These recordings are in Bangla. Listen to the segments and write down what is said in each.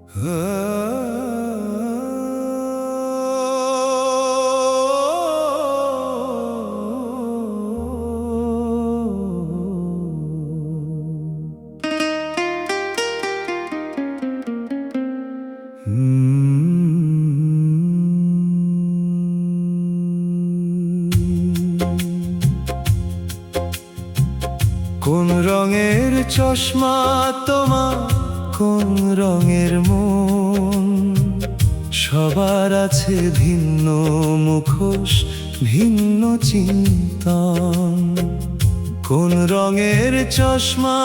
কোন রঙের চশমা তোমার, কোন রঙের মন? সবার আছে ভিন্ন মুখোশ, ভিন্ন চিন্তন। কোন রঙের চশমা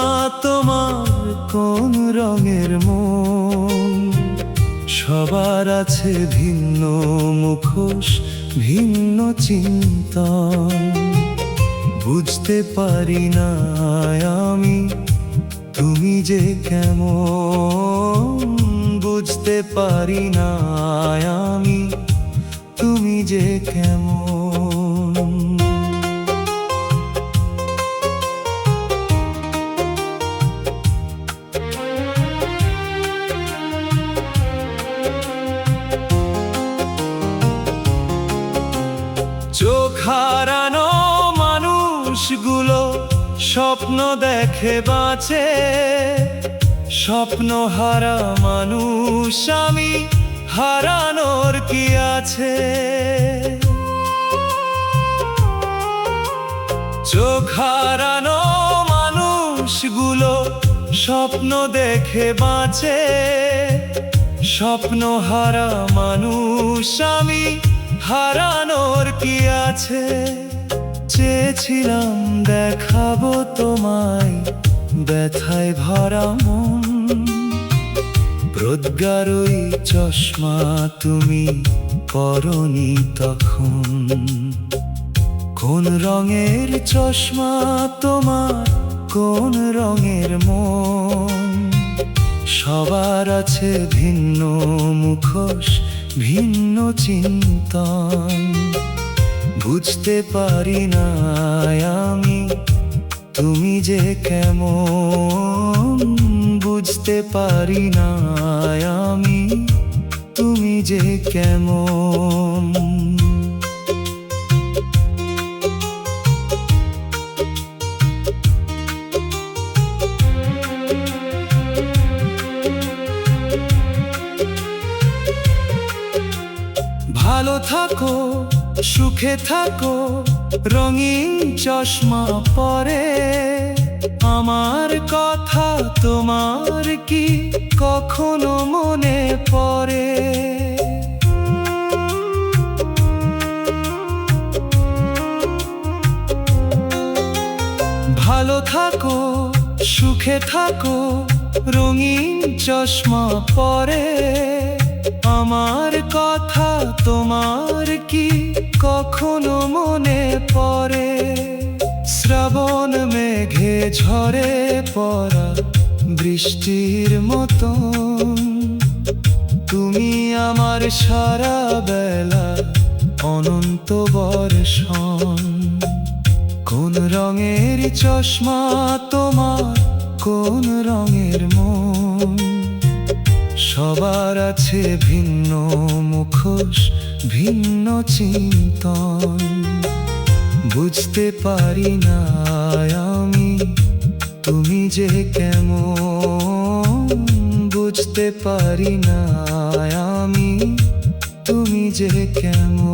তোমার, কোন রঙের মন? সবার আছে ভিন্ন মুখোশ, ভিন্ন চিন্তন। বুঝতে পারি না আমি তুমি যে কেমন, বুঝতে পারি না আমি তুমি যে কেমন। চোখ হারানো মানুষগুলো স্বপ্ন দেখে বাঁচে, স্বপ্ন হারা মানুষ আমি, হারানোর কি আছে? চোখ হারানো মানুষগুলো স্বপ্ন দেখে বাঁচে, স্বপ্ন হারা মানুষ আমি, হারানোর কি আছে? চেয়েছিলাম দেখাবো তোমায় ব্যথায় ভরা মন, প্রজ্ঞার ওই চশমা তুমি পরনি তখন। কোন রঙের চশমা তোমার, কোন রঙের মন? সবার আছে ভিন্ন মুখোশ, ভিন্ন চিন্তন। বুঝতে পারি না আমি তুমি যে কেমন, বুঝতে পারি না আমি তুমি যে কেমন। ভালো থাকো, সুখে থাকো, রঙিন চশমা পরে। আমার কথা তোমার কি কখনো মনে পড়ে? ভালো থাকো, সুখে থাকো, রঙিন চশমা পরে। আমার কথা তোমার কি কখনো মনে পড়ে? শ্রাবণ মেঘে ঝরে পড়া বৃষ্টির মতন, তুমি আমার সারা বেলা অনন্ত বর্ষণ। কোন রঙের চশমা তোমার, কোন রঙের মন? সবার আছে ভিন্ন মুখোশ, ভিন্ন চিন্তন। বুঝতে পারি না আমি তুমি যে কেমন, বুঝতে পারি না আমি তুমি যে কেমন।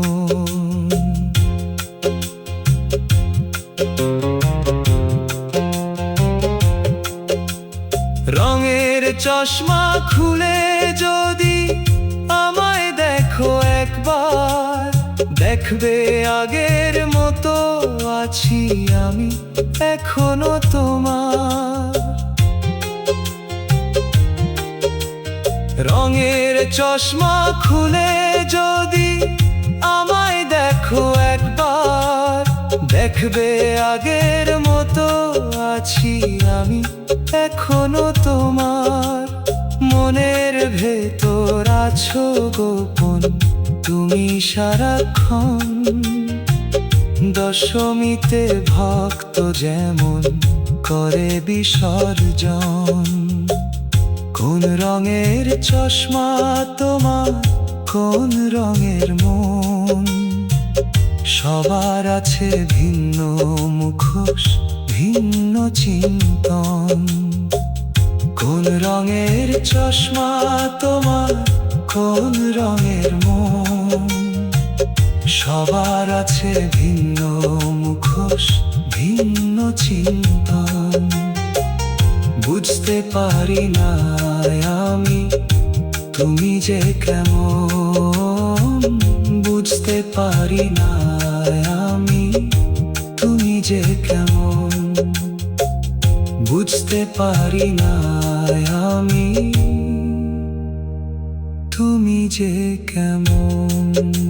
রঙের চশমা খুলে যদি আমায় দেখো একবার, দেখবে আগের মতো আছি আমি এখনো তোমার। রঙের চশমা খুলে যদি আমায় দেখো একবার, দেখবে আগের মতো আছি আমি এখনো তোমার। মনের ভেতর আছো গোপন তুমি সারাক্ষণ, দশমীতে ভক্ত যেমন করে বিসর্জন। কোন রঙের চশমা তোমার, কোন রঙের মন? সবার আছে ভিন্ন মুখোশ, ভিন্ন চিন্তন। কোন রঙের চশমা তোমার, কোন রঙের মন? সবার আছে ভিন্ন মুখোশ, ভিন্ন চিন্তন। বুঝতে পারি না আমি তুমি যে কেমন, বুঝতে পারি না আমি তুমি যে কেমন, বুঝতে পারি না আমি তুমি যে কেমন।